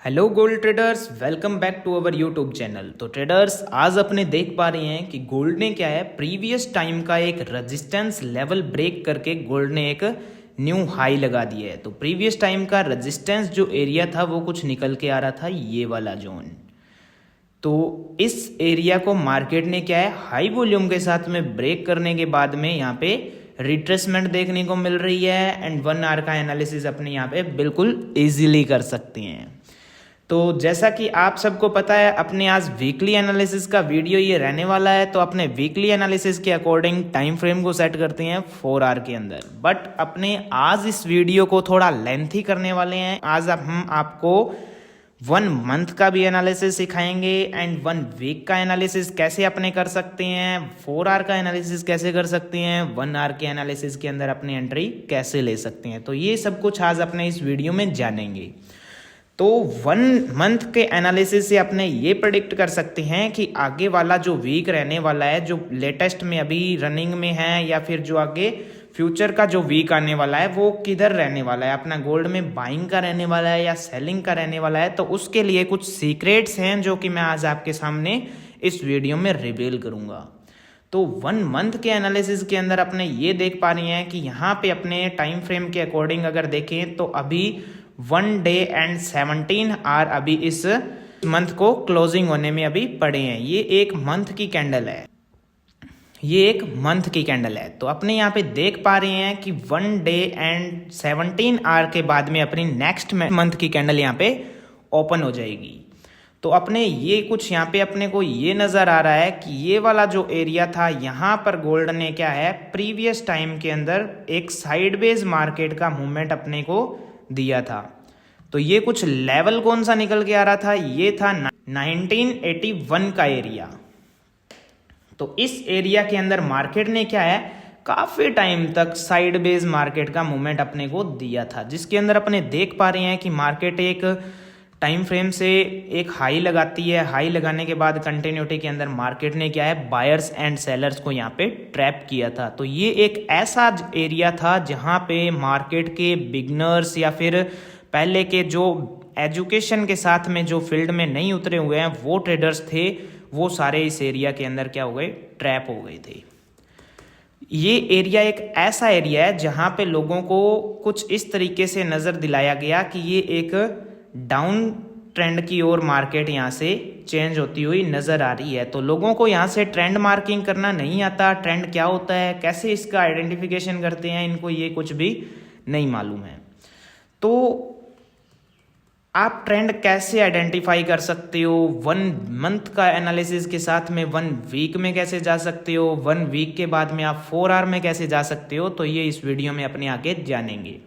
Hello gold traders, welcome back to our YouTube channel. तो traders, आज अपने देख पा रहे हैं कि गोल्ड ने क्या है, प्रीवियस टाइम का एक रेजिस्टेंस लेवल ब्रेक करके गोल्ड ने एक न्यू हाई लगा दिया है। तो प्रीवियस टाइम का रेजिस्टेंस जो एरिया था वो कुछ निकल के आ रहा था, ये वाला जोन। तो इस एरिया को मार्केट ने क्या है, हाई वॉल्यूम के साथ में ब्रेक करने के बाद में यहाँ पे रिट्रेसमेंट देखने को मिल रही है एंड 1 आवर का एनालिसिस अपने यहाँ पे बिल्कुल इजीली कर सकते हैं। तो जैसा कि आप सबको पता है, अपने आज वीकली एनालिसिस का वीडियो ये रहने वाला है। तो अपने वीकली एनालिसिस के अकॉर्डिंग टाइम फ्रेम को सेट करते हैं 4 आवर के अंदर। बट अपने आज इस वीडियो को थोड़ा लेंथी करने वाले हैं। आज हम आपको 1 मंथ का भी एनालिसिस सिखाएंगे एंड 1 वीक का एनालिसिस कैसे अपने कर सकते हैं, 4 आवर का एनालिसिस कैसे कर सकते हैं, 1 आवर के एनालिसिस के अंदर अपनी एंट्री कैसे ले सकते हैं। तो ये सब कुछ आज अपने इस वीडियो में जानेंगे। तो 1 मंथ के एनालिसिस से अपने ये प्रेडिक्ट कर सकते हैं कि आगे वाला जो वीक रहने वाला है, जो लेटेस्ट में अभी रनिंग में है, या फिर जो आगे फ्यूचर का जो वीक आने वाला है वो किधर रहने वाला है, अपना गोल्ड में बाइंग का रहने वाला है या सेलिंग का रहने वाला है। तो उसके लिए कुछ सीक्रेट्स हैं जो कि मैं आज आपके सामने इस वीडियो में रिवील करूंगा। तो 1 मंथ के एनालिसिस के अंदर अपने ये देख पा रहे हैं कि यहाँ पे अपने टाइम फ्रेम के अकॉर्डिंग अगर देखें तो अभी 1 डे एंड 17 आवर अभी इस मंथ को क्लोजिंग होने में अभी पड़े हैं। ये एक मंथ की कैंडल है, ये एक मंथ की कैंडल है। तो अपने यहाँ पे देख पा रहे हैं कि 1 डे एंड 17 आवर के बाद में अपनी नेक्स्ट मंथ की कैंडल यहाँ पे ओपन हो जाएगी। तो अपने ये कुछ यहाँ पे अपने को ये नज़र आ रहा है कि ये वाला जो एरिया था, यहाँ पर गोल्ड ने क्या है, प्रीवियस टाइम के अंदर एक साइडवेज मार्केट का मूवमेंट अपने को दिया था। तो ये कुछ लेवल कौन सा निकल के आ रहा था, ये था 1981 का एरिया। तो इस एरिया के अंदर मार्केट ने क्या है, काफी टाइम तक साइड बेस मार्केट का मूवमेंट अपने को दिया था, जिसके अंदर अपने देख पा रहे हैं कि मार्केट एक टाइम फ्रेम से एक हाई लगाती है। हाई लगाने के बाद कंटिन्यूटी के अंदर मार्केट ने क्या है, बायर्स एंड सेलर्स को यहाँ पे ट्रैप किया था। तो ये एक ऐसा एरिया था जहाँ पे मार्केट के बिगनर्स या फिर पहले के जो एजुकेशन के साथ में जो फील्ड में नहीं उतरे हुए हैं वो ट्रेडर्स थे, वो सारे इस एरिया के अंदर क्या हो गए, ट्रैप हो गए थे। ये एरिया एक ऐसा एरिया है जहाँ पे लोगों को कुछ इस तरीके से नज़र दिलाया गया कि ये एक डाउन ट्रेंड की ओर मार्केट यहाँ से चेंज होती हुई नज़र आ रही है। तो लोगों को यहाँ से ट्रेंड मार्किंग करना नहीं आता, ट्रेंड क्या होता है, कैसे इसका आइडेंटिफिकेशन करते हैं, इनको ये कुछ भी नहीं मालूम है। तो आप ट्रेंड कैसे आइडेंटिफाई कर सकते हो, 1 मंथ का एनालिसिस के साथ में 1 वीक में कैसे जा सकते हो, 1 वीक के बाद में आप 4 आवर में कैसे जा सकते हो, तो ये इस वीडियो में अपने आगे जानेंगे।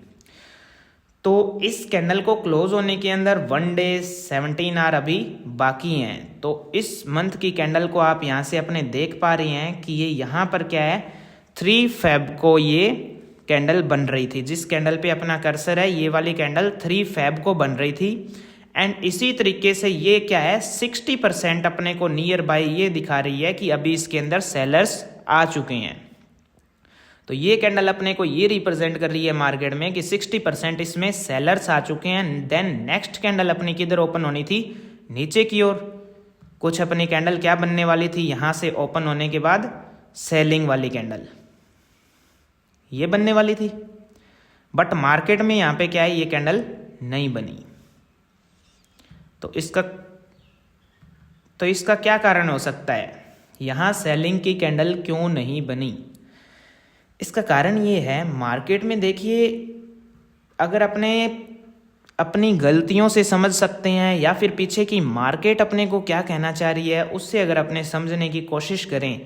तो इस कैंडल को क्लोज होने के अंदर 1 डे 17 आवर अभी बाकी हैं। तो इस मंथ की कैंडल को आप यहाँ से अपने देख पा रहे हैं कि ये यहाँ पर क्या है, 3 फेब को ये कैंडल बन रही थी। जिस कैंडल पे अपना कर्सर है, ये वाली कैंडल 3 फेब को बन रही थी। एंड इसी तरीके से ये क्या है, 60% अपने को नियर बाय ये दिखा रही है कि अभी इसके अंदर सेलर्स आ चुके हैं। तो ये कैंडल अपने को ये रिप्रेजेंट कर रही है मार्केट में कि 60% इसमें सेलर्स आ चुके हैं। देन नेक्स्ट कैंडल अपनी किधर ओपन होनी थी, नीचे की ओर। कुछ अपनी कैंडल क्या बनने वाली थी, यहाँ से ओपन होने के बाद सेलिंग वाली कैंडल ये बनने वाली थी। बट मार्केट में यहाँ पे क्या है, ये कैंडल नहीं बनी। तो इसका क्या कारण हो सकता है, यहाँ सेलिंग की कैंडल क्यों नहीं बनी? इसका कारण ये है, मार्केट में देखिए, अगर अपनी गलतियों से समझ सकते हैं या फिर पीछे की मार्केट अपने को क्या कहना चाह रही है उससे अगर अपने समझने की कोशिश करें,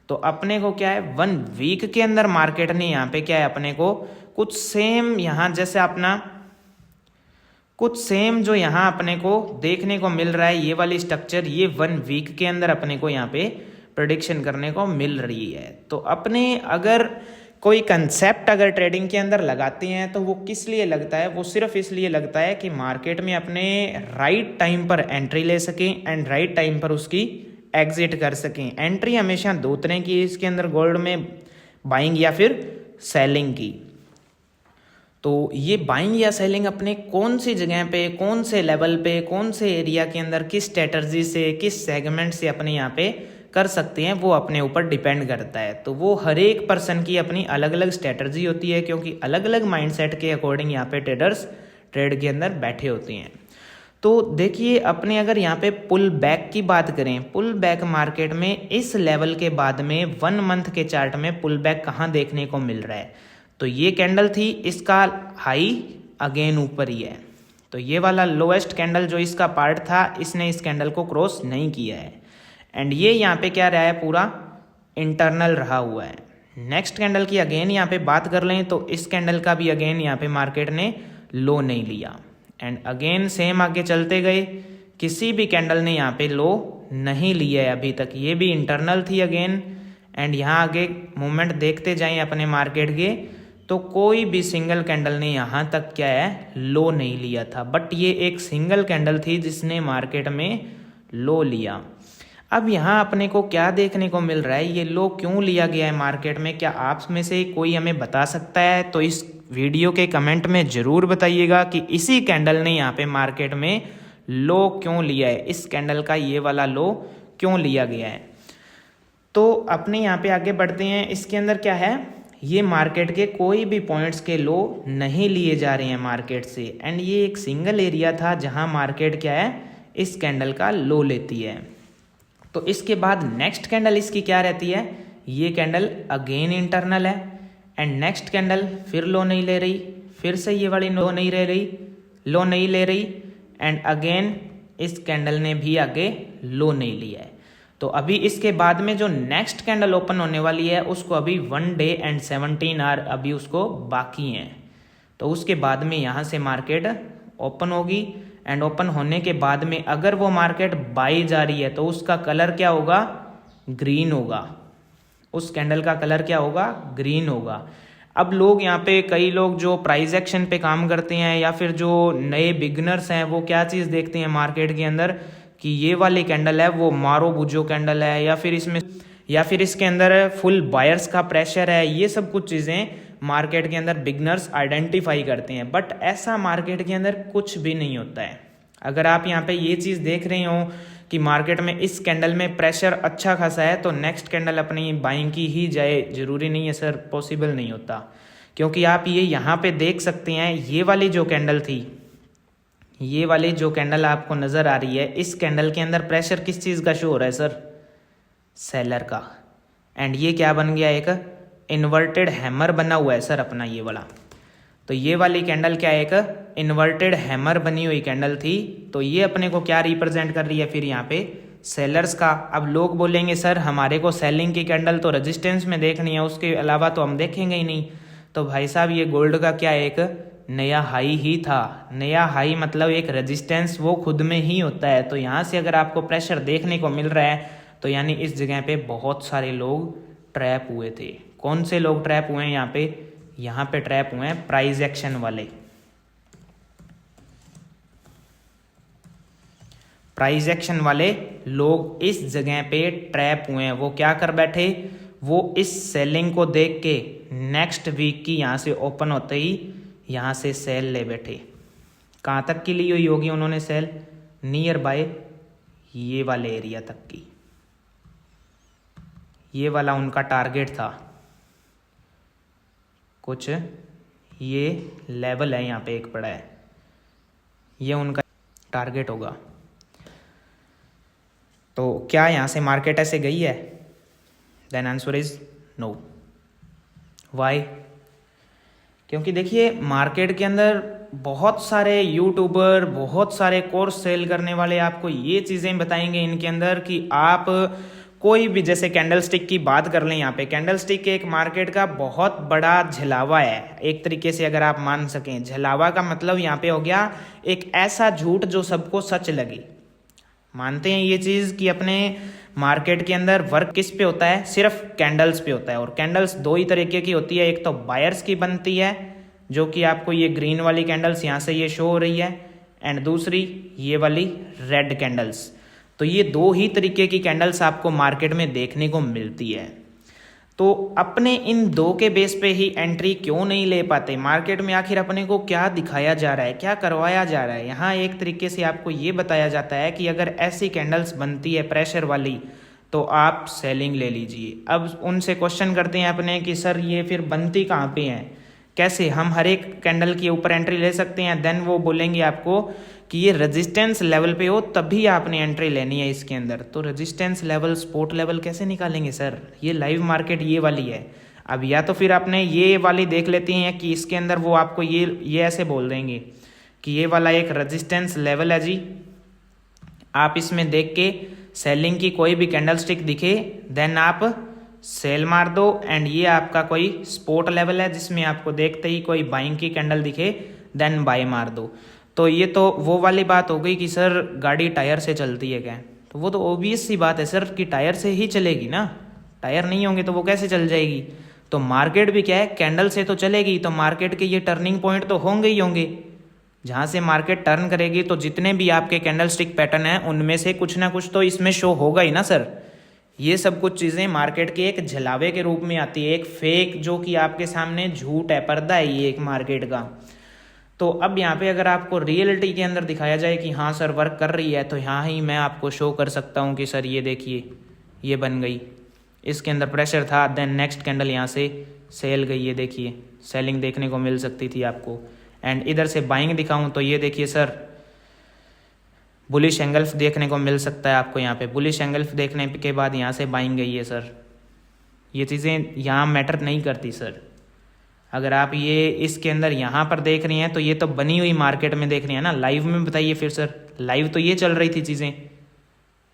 तो अपने को क्या है, 1 वीक के अंदर मार्केट ने यहाँ पे क्या है, अपने को कुछ सेम यहाँ जैसे अपना कुछ सेम जो यहाँ अपने को देखने को मिल रहा है, ये वाली स्ट्रक्चर, ये 1 वीक के अंदर अपने को यहाँ पे प्रेडिक्शन करने को मिल रही है। तो अपने अगर कोई कंसेप्ट अगर ट्रेडिंग के अंदर लगाते हैं तो वो किस लिए लगता है, वो सिर्फ इसलिए लगता है कि मार्केट में अपने राइट टाइम पर एंट्री ले सकें एंड राइट टाइम पर उसकी एग्जिट कर सकें। एंट्री हमेशा 2 तरह की इसके अंदर गोल्ड में, बाइंग या फिर सेलिंग की। तो ये बाइंग या सेलिंग अपने कौन सी जगह पे, कौन से लेवल पे, कौन से एरिया के अंदर, किस स्ट्रेटजी से, किस सेगमेंट से अपने यहाँ पे कर सकते हैं, वो अपने ऊपर डिपेंड करता है। तो वो हर एक पर्सन की अपनी अलग अलग स्ट्रेटजी होती है, क्योंकि अलग अलग माइंडसेट के अकॉर्डिंग यहाँ पे ट्रेडर्स ट्रेड के अंदर बैठे होते हैं। तो देखिए अपने अगर यहाँ पे पुल बैक की बात करें, पुल बैक मार्केट में इस लेवल के बाद में 1 मंथ के चार्ट में पुल बैक कहाँ देखने को मिल रहा है, तो ये कैंडल थी, इसका हाई अगेन ऊपर ही है। तो ये वाला लोएस्ट कैंडल जो इसका पार्ट था, इसने इस कैंडल को क्रॉस नहीं किया है। एंड ये यहाँ पे क्या रहा है, पूरा इंटरनल रहा हुआ है। नेक्स्ट कैंडल की अगेन यहाँ पे बात कर लें तो इस कैंडल का भी अगेन यहाँ पे मार्केट ने लो नहीं लिया। एंड अगेन सेम आगे चलते गए, किसी भी कैंडल ने यहाँ पे लो नहीं लिया है अभी तक, ये भी इंटरनल थी अगेन। एंड यहाँ आगे मूवमेंट देखते जाएं अपने मार्केट के, तो कोई भी सिंगल कैंडल ने यहाँ तक क्या है, लो नहीं लिया था। बट ये एक सिंगल कैंडल थी जिसने मार्केट में लो लिया। अब यहाँ अपने को क्या देखने को मिल रहा है, ये लो क्यों लिया गया है मार्केट में, क्या आप में से कोई हमें बता सकता है? तो इस वीडियो के कमेंट में ज़रूर बताइएगा कि इसी कैंडल ने यहाँ पे मार्केट में लो क्यों लिया है, इस कैंडल का ये वाला लो क्यों लिया गया है। तो अपने यहाँ पे आगे बढ़ते हैं। इसके अंदर क्या है, ये मार्केट के कोई भी पॉइंट्स के लो नहीं लिए जा रहे हैं मार्केट से। एंड ये एक सिंगल एरिया था जहाँ मार्केट क्या है, इस कैंडल का लो लेती है। तो इसके बाद नेक्स्ट कैंडल इसकी क्या रहती है, ये कैंडल अगेन इंटरनल है। एंड नेक्स्ट कैंडल फिर लो नहीं ले रही, फिर से ये वाली लो नहीं ले रही। एंड अगेन इस कैंडल ने भी आगे लो नहीं लिया है। तो अभी इसके बाद में जो नेक्स्ट कैंडल ओपन होने वाली है, उसको अभी 1 डे एंड 17 आवर अभी उसको बाकी हैं। तो उसके बाद में यहाँ से मार्केट ओपन होगी। एंड ओपन होने के बाद में अगर वो मार्केट बाई जा रही है तो उसका कलर क्या होगा, ग्रीन होगा। उस कैंडल का कलर क्या होगा, ग्रीन होगा। अब लोग यहाँ पे, कई लोग जो प्राइस एक्शन पे काम करते हैं या फिर जो नए बिगनर्स हैं, वो क्या चीज़ देखते हैं मार्केट के अंदर कि ये वाली कैंडल है वो मारो बुझो कैंडल है, या फिर इसके अंदर फुल बायर्स का प्रेशर है। ये सब कुछ चीज़ें मार्केट के अंदर बिगनर्स आइडेंटिफाई करते हैं। बट ऐसा मार्केट के अंदर कुछ भी नहीं होता है। अगर आप यहाँ पे ये चीज़ देख रहे हो कि मार्केट में इस कैंडल में प्रेशर अच्छा खासा है, तो नेक्स्ट कैंडल अपनी बाइंग की ही जाए, ज़रूरी नहीं है सर, पॉसिबल नहीं होता। क्योंकि आप ये यहाँ पे देख सकते हैं, ये वाली जो कैंडल थी, ये वाली जो कैंडल आपको नज़र आ रही है, इस कैंडल के अंदर प्रेशर किस चीज़ का शो हो रहा है सर, सेलर का। एंड ये क्या बन गया, एक इन्वर्टेड हैमर बना हुआ है सर अपना ये वाला। तो ये वाली कैंडल क्या है, एक इन्वर्टेड हैमर बनी हुई कैंडल थी। तो ये अपने को क्या रिप्रेजेंट कर रही है फिर यहाँ पे, सेलर्स का। अब लोग बोलेंगे सर हमारे को सेलिंग की कैंडल तो रेजिस्टेंस में देखनी है, उसके अलावा तो हम देखेंगे ही नहीं। तो भाई साहब ये गोल्ड का क्या है, एक नया हाई ही था। नया हाई मतलब एक रेजिस्टेंस वो खुद में ही होता है। तो यहाँ से अगर आपको प्रेशर देखने को मिल रहा है, तो यानी इस जगह पे बहुत सारे लोग ट्रैप हुए थे। कौन से लोग ट्रैप हुए हैं यहाँ पे ट्रैप हुए हैं प्राइस एक्शन वाले। प्राइस एक्शन वाले लोग इस जगह पे ट्रैप हुए हैं। वो क्या कर बैठे, वो इस सेलिंग को देख के नेक्स्ट वीक की यहाँ से ओपन होते ही यहाँ से सेल ले बैठे। कहाँ तक की ली हुई होगी उन्होंने सेल, नियर बाय ये वाले एरिया तक की। ये वाला उनका टारगेट था, कुछ ये लेवल है यहाँ पे एक पड़ा है, ये उनका टारगेट होगा। तो क्या यहाँ से मार्केट ऐसे गई है? Then answer is no. Why? क्योंकि देखिए मार्केट के अंदर बहुत सारे यूट्यूबर, बहुत सारे कोर्स सेल करने वाले आपको ये चीज़ें बताएंगे इनके अंदर कि आप कोई भी, जैसे कैंडल स्टिक की बात कर लें, यहाँ पे कैंडल स्टिक एक मार्केट का बहुत बड़ा झलावा है एक तरीके से, अगर आप मान सकें। झलावा का मतलब यहाँ पे हो गया एक ऐसा झूठ जो सबको सच लगे। मानते हैं ये चीज़ कि अपने मार्केट के अंदर वर्क किस पे होता है, सिर्फ कैंडल्स पे होता है। और कैंडल्स दो ही तरीके की होती है, एक तो बायर्स की बनती है जो कि आपको ये ग्रीन वाली कैंडल्स यहाँ से ये शो हो रही है, एंड दूसरी ये वाली रेड कैंडल्स। तो ये दो ही तरीके की कैंडल्स आपको मार्केट में देखने को मिलती है। तो अपने इन दो के बेस पे ही एंट्री क्यों नहीं ले पाते? मार्केट में आखिर अपने को क्या दिखाया जा रहा है, क्या करवाया जा रहा है? यहाँ एक तरीके से आपको ये बताया जाता है कि अगर ऐसी कैंडल्स बनती है प्रेशर वाली तो आप सेलिंग ले लीजिए। अब उनसे क्वेश्चन करते हैं अपने कि सर ये फिर बनती कहाँ पे है, कैसे हम हर एक कैंडल के ऊपर एंट्री ले सकते हैं? देन वो बोलेंगे आपको कि ये रेजिस्टेंस लेवल पे हो तभी आपने एंट्री लेनी है इसके अंदर। तो रेजिस्टेंस लेवल सपोर्ट लेवल कैसे निकालेंगे सर? ये लाइव मार्केट ये वाली है। अब या तो फिर आपने ये वाली देख लेती हैं कि इसके अंदर वो आपको ये ऐसे बोल देंगे कि ये वाला एक रेजिस्टेंस लेवल है जी, आप इसमें देख के सेलिंग की कोई भी कैंडल स्टिक दिखे देन आप सेल मार दो, एंड ये आपका कोई सपोर्ट लेवल है जिसमें आपको देखते ही कोई बाइंग की कैंडल दिखे देन बाय मार दो। तो ये तो वो वाली बात हो गई कि सर गाड़ी टायर से चलती है क्या? तो वो तो ऑब्वियस सी बात है सर कि टायर से ही चलेगी ना, टायर नहीं होंगे तो वो कैसे चल जाएगी? तो मार्केट भी क्या है, कैंडल से तो चलेगी। तो मार्केट के ये टर्निंग पॉइंट तो होंगे ही होंगे, जहाँ से मार्केट टर्न करेगी तो जितने भी आपके कैंडल स्टिक पैटर्न हैं उनमें से कुछ ना कुछ तो इसमें शो होगा ही ना सर। ये सब कुछ चीज़ें मार्केट के एक झलावे के रूप में आती है, एक फेक जो कि आपके सामने झूठ है, पर्दा है ये एक मार्केट का। तो अब यहाँ पे अगर आपको रियलिटी के अंदर दिखाया जाए कि हाँ सर वर्क कर रही है, तो यहाँ ही मैं आपको शो कर सकता हूँ कि सर ये देखिए ये बन गई, इसके अंदर प्रेशर था, देन नेक्स्ट कैंडल यहाँ से सेल गई, ये देखिए सेलिंग देखने को मिल सकती थी आपको। एंड इधर से बाइंग दिखाऊं तो ये देखिए सर बुलिश एंगल्फ देखने को मिल सकता है आपको। यहाँ पे बुलिश एंगल्फ देखने के बाद यहाँ से बाइंग गई है सर। ये चीज़ें यहाँ मैटर नहीं करती सर। अगर आप ये इसके अंदर यहाँ पर देख रही हैं तो ये तो बनी हुई मार्केट में देख रही हैं ना, लाइव में बताइए फिर सर, लाइव तो ये चल रही थी चीज़ें।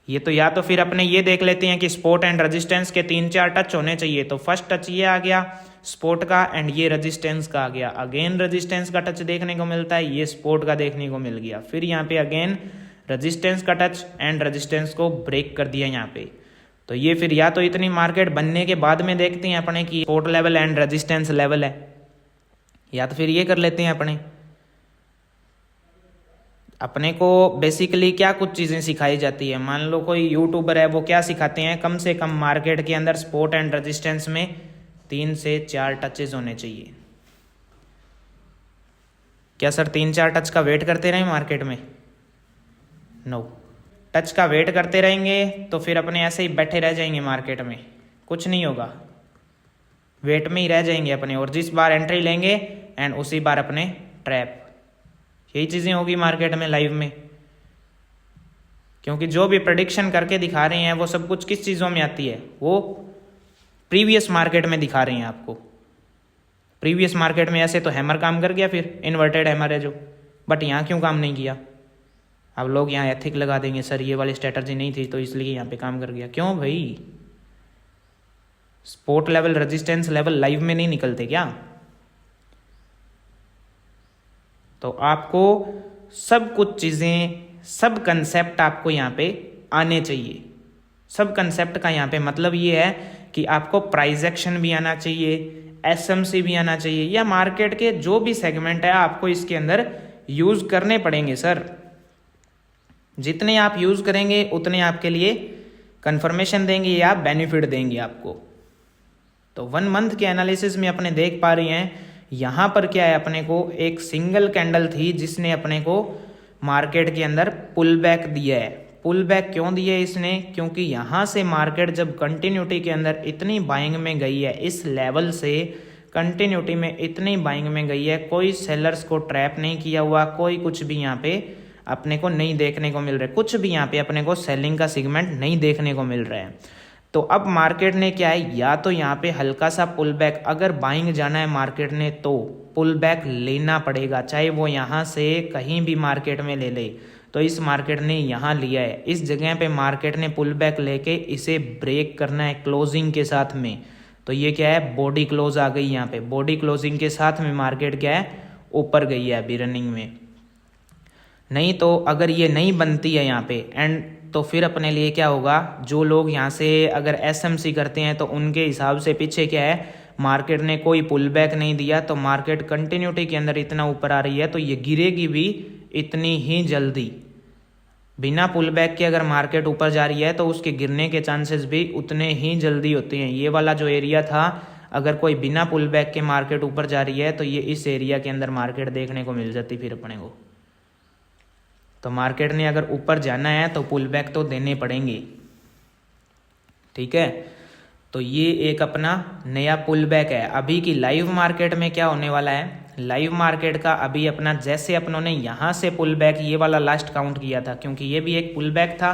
ये तो या तो फिर अपने ये देख लेते हैं कि सपोर्ट एंड रेजिस्टेंस के 3-4 टच होने चाहिए, तो फर्स्ट टच ये आ गया सपोर्ट का एंड ये रेजिस्टेंस का आ गया, अगेन रेजिस्टेंस का टच देखने को मिलता है, ये सपोर्ट का देखने को मिल गया, फिर यहाँ पे अगेन रेजिस्टेंस का टच एंड रेजिस्टेंस को ब्रेक कर दिया यहाँ पे। तो ये फिर या तो इतनी मार्केट बनने के बाद में देखते हैं अपने की support level and resistance level है, या तो फिर ये कर लेते हैं अपने को बेसिकली क्या कुछ चीज़ें सिखाई जाती है। मान लो कोई यूट्यूबर है, वो क्या सिखाते हैं, कम से कम मार्केट के अंदर सपोर्ट एंड रेजिस्टेंस में 3 से 4 टचेज होने चाहिए। क्या सर 3-4 टच का वेट करते रहें मार्केट में? नो, टच का वेट करते रहेंगे तो फिर अपने ऐसे ही बैठे रह जाएंगे मार्केट में, कुछ नहीं होगा, वेट में ही रह जाएंगे अपने, और जिस बार एंट्री लेंगे एंड उसी बार अपने ट्रैप। यही चीज़ें होगी मार्केट में लाइव में, क्योंकि जो भी प्रेडिक्शन करके दिखा रहे हैं वो सब कुछ किस चीज़ों में आती है, वो प्रीवियस मार्केट में दिखा रहे हैं आपको। प्रीवियस मार्केट में ऐसे तो हैमर काम कर गया, फिर इन्वर्टेड हैमर है जो, बट यहाँ क्यों काम नहीं किया? अब लोग यहाँ एथिक लगा देंगे सर ये वाली स्ट्रेटजी नहीं थी तो इसलिए यहाँ पे काम कर गया। क्यों भाई, support level resistance level live में नहीं निकलते क्या? तो आपको सब कुछ चीज़ें, सब कंसेप्ट आपको यहाँ पे आने चाहिए। सब कंसेप्ट का यहाँ पे मतलब ये है कि आपको प्राइस एक्शन भी आना चाहिए, एसएमसी भी आना चाहिए, या मार्केट के जो भी सेगमेंट है आपको इसके अंदर यूज़ करने पड़ेंगे सर। जितने आप यूज़ करेंगे उतने आपके लिए कंफर्मेशन देंगे या बेनिफिट देंगे आपको। तो 1 मंथ के एनालिसिस में अपने देख पा रहे हैं यहाँ पर क्या है, अपने को एक सिंगल कैंडल थी जिसने अपने को मार्केट के अंदर पुल बैक दिया है। पुल बैक क्यों दिया है इसने? क्योंकि यहाँ से मार्केट जब कंटिन्यूटी के अंदर इतनी बाइंग में गई है, इस लेवल से कंटिन्यूटी में इतनी बाइंग में गई है, कोई सेलर्स को ट्रैप नहीं किया हुआ, कोई कुछ भी यहाँ पे अपने को नहीं देखने को मिल रहा है, कुछ भी यहाँ पे अपने को सेलिंग का सेगमेंट नहीं देखने को मिल रहा है। तो अब मार्केट ने क्या है, या तो यहाँ पे हल्का सा पुल बैक, अगर बाइंग जाना है मार्केट ने तो पुल बैक लेना पड़ेगा, चाहे वो यहाँ से कहीं भी मार्केट में ले ले। तो इस मार्केट ने यहाँ लिया है, इस जगह पे मार्केट ने पुल बैक लेके इसे ब्रेक करना है क्लोजिंग के साथ में। तो ये क्या है, बॉडी क्लोज आ गई यहाँ पे, बॉडी क्लोजिंग के साथ में मार्केट क्या है, ऊपर गई है अभी रनिंग में। नहीं तो अगर ये नहीं बनती है यहाँ पे एंड, तो फिर अपने लिए क्या होगा, जो लोग यहाँ से अगर एसएमसी करते हैं तो उनके हिसाब से पीछे क्या है, मार्केट ने कोई पुल बैक नहीं दिया, तो मार्केट कंटिन्यूटी के अंदर इतना ऊपर आ रही है तो ये गिरेगी भी इतनी ही जल्दी। बिना पुल बैक के अगर मार्केट ऊपर जा रही है तो उसके गिरने के चांसेस भी उतने ही जल्दी होते हैं। ये वाला जो एरिया था, अगर कोई बिना पुल बैक के मार्केट ऊपर जा रही है तो ये इस एरिया के अंदर मार्केट देखने को मिल जाती फिर अपने को। तो मार्केट ने अगर ऊपर जाना है तो पुल बैक तो देने पड़ेंगे, ठीक है। तो ये एक अपना नया पुल बैक है। अभी की लाइव मार्केट में क्या होने वाला है, लाइव मार्केट का अभी अपना जैसे अपनों ने यहाँ से पुल बैक ये वाला लास्ट काउंट किया था, क्योंकि ये भी एक पुल बैक था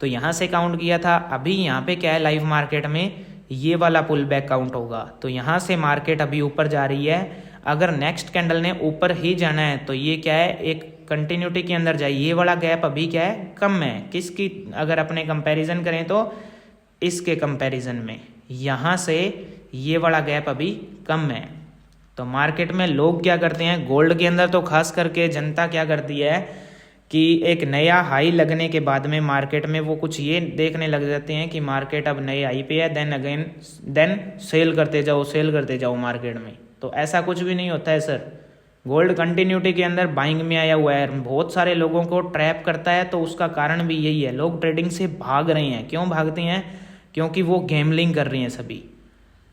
तो यहाँ से काउंट किया था। अभी यहाँ पे क्या है, लाइव मार्केट में ये वाला पुल बैक काउंट होगा। तो यहाँ से मार्केट अभी ऊपर जा रही है। अगर नेक्स्ट कैंडल ने ऊपर ही जाना है तो ये क्या है, एक कंटिन्यूटी के अंदर जाए। ये वाला गैप अभी क्या है, कम है। किसकी अगर अपने कंपैरिजन करें तो इसके कंपैरिजन में यहाँ से ये वाला गैप अभी कम है। तो मार्केट में लोग क्या करते हैं, गोल्ड के अंदर तो खास करके जनता क्या करती है कि एक नया हाई लगने के बाद में मार्केट में वो कुछ ये देखने लग जाते हैं कि मार्केट अब नए हाई पे है, देन सेल करते जाओ मार्केट में। तो ऐसा कुछ भी नहीं होता है सर। गोल्ड कंटिन्यूटी के अंदर बाइंग में आया हुआ है, बहुत सारे लोगों को ट्रैप करता है। तो उसका कारण भी यही है, लोग ट्रेडिंग से भाग रहे हैं। क्यों भागते हैं, क्योंकि वो गैम्बलिंग कर रही हैं सभी।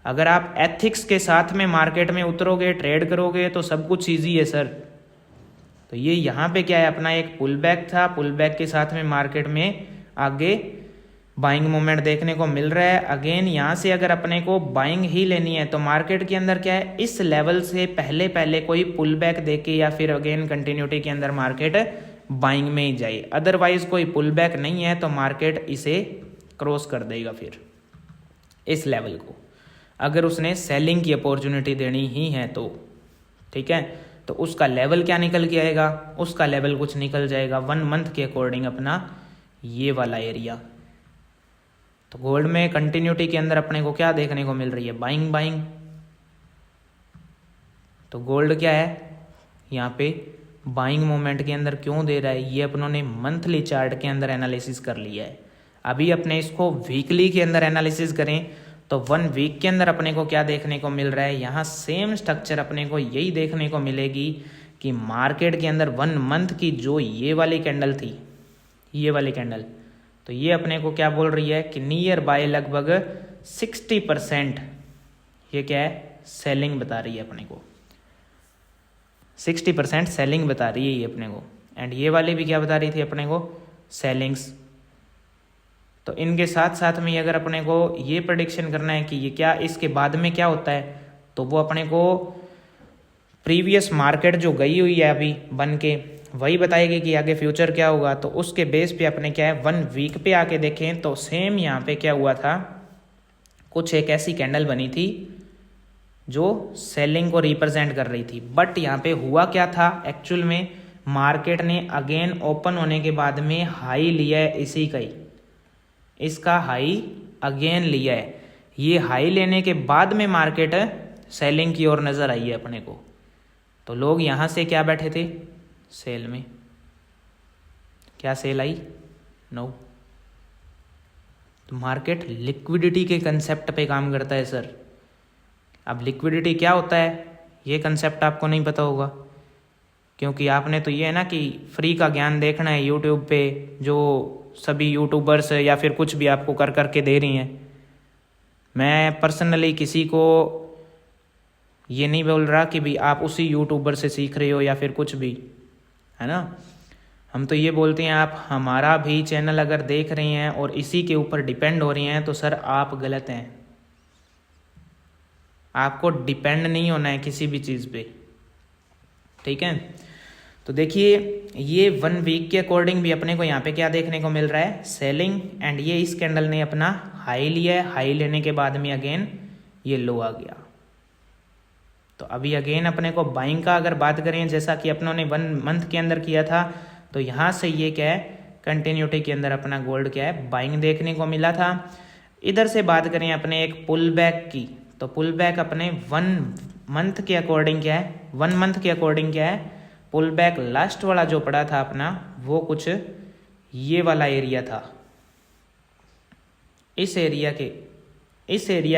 अगर आप एथिक्स के साथ में मार्केट में उतरोगे, ट्रेड करोगे तो सब कुछ ईजी है सर। तो ये यहाँ पे क्या है, अपना एक पुल बैक था, पुल बैक के साथ में मार्केट में आगे बाइंग मूवमेंट देखने को मिल रहा है। अगेन यहाँ से अगर अपने को बाइंग ही लेनी है तो मार्केट के अंदर क्या है, इस लेवल से पहले कोई पुल बैक देके या फिर अगेन कंटिन्यूटी के अंदर मार्केट बाइंग में ही जाए। अदरवाइज कोई पुल बैक नहीं है तो मार्केट इसे क्रॉस कर देगा फिर इस लेवल को, अगर उसने सेलिंग की अपॉर्चुनिटी देनी ही है तो, ठीक है। तो उसका लेवल क्या निकल के आएगा, उसका लेवल कुछ निकल जाएगा 1 मंथ के अकॉर्डिंग अपना ये वाला एरिया। तो गोल्ड में कंटिन्यूटी के अंदर अपने को क्या देखने को मिल रही है, बाइंग। तो गोल्ड क्या है यहाँ पे बाइंग मोमेंट के अंदर क्यों दे रहा है, ये अपनों ने मंथली चार्ट के अंदर एनालिसिस कर लिया है। अभी अपने इसको वीकली के अंदर एनालिसिस करें तो 1 वीक के अंदर अपने को क्या देखने को मिल रहा है, यहाँ सेम स्ट्रक्चर अपने को यही देखने को मिलेगी कि मार्केट के अंदर 1 मंथ की जो ये वाली कैंडल थी, ये वाली कैंडल, तो ये अपने को क्या बोल रही है कि नियर बाय लगभग 60% ये क्या है, सेलिंग बता रही है अपने को। 60% सेलिंग बता रही है ये अपने को। एंड ये वाली भी क्या बता रही थी अपने को, सेलिंग्स। तो इनके साथ साथ में अगर अपने को ये प्रेडिक्शन करना है कि ये क्या इसके बाद में क्या होता है, तो वो अपने को प्रीवियस मार्केट जो गई हुई है अभी बन के वही बताएगी कि आगे फ्यूचर क्या होगा। तो उसके बेस पे अपने क्या है 1 वीक पे आके देखें तो सेम यहाँ पे क्या हुआ था, कुछ एक ऐसी कैंडल बनी थी जो सेलिंग को रिप्रेजेंट कर रही थी। बट यहाँ पे हुआ क्या था एक्चुअल में, मार्केट ने अगेन ओपन होने के बाद में हाई लिया है इसी का ही, इसका हाई अगेन लिया है। ये हाई लेने के बाद में मार्केट सेलिंग की ओर नजर आई है अपने को। तो लोग यहाँ से क्या बैठे थे, सेल में। क्या सेल आई, नो। तो मार्केट लिक्विडिटी के कंसेप्ट पे काम करता है सर। अब लिक्विडिटी क्या होता है ये कंसेप्ट आपको नहीं पता होगा, क्योंकि आपने तो ये है ना कि फ्री का ज्ञान देखना है यूट्यूब पे, जो सभी यूट्यूबर्स या फिर कुछ भी आपको कर करके दे रही हैं। मैं पर्सनली किसी को ये नहीं बोल रहा कि भी आप उसी यूट्यूबर से सीख रहे हो या फिर कुछ भी, है ना। हम तो ये बोलते हैं आप हमारा भी चैनल अगर देख रहे हैं और इसी के ऊपर डिपेंड हो रही हैं तो सर आप गलत हैं। आपको डिपेंड नहीं होना है किसी भी चीज़ पे, ठीक है। तो देखिए ये 1 वीक के अकॉर्डिंग भी अपने को यहाँ पे क्या देखने को मिल रहा है, सेलिंग। एंड ये इस कैंडल ने अपना हाई लिया है, हाई लेने के बाद में अगेन ये लो आ गया। तो अभी अगेन अपने को बाइंग का अगर बात करें, जैसा कि अपनों ने 1 मंथ के अंदर किया था, तो यहाँ से ये क्या है कंटिन्यूटी के अंदर अपना गोल्ड क्या है बाइंग देखने को मिला था। इधर से बात करें अपने एक पुल बैक की, तो पुल बैक अपने 1 मंथ के अकॉर्डिंग क्या है, 1 मंथ के अकॉर्डिंग क्या है, पुल बैक लास्ट वाला जो पड़ा था अपना वो कुछ ये वाला एरिया था। इस एरिया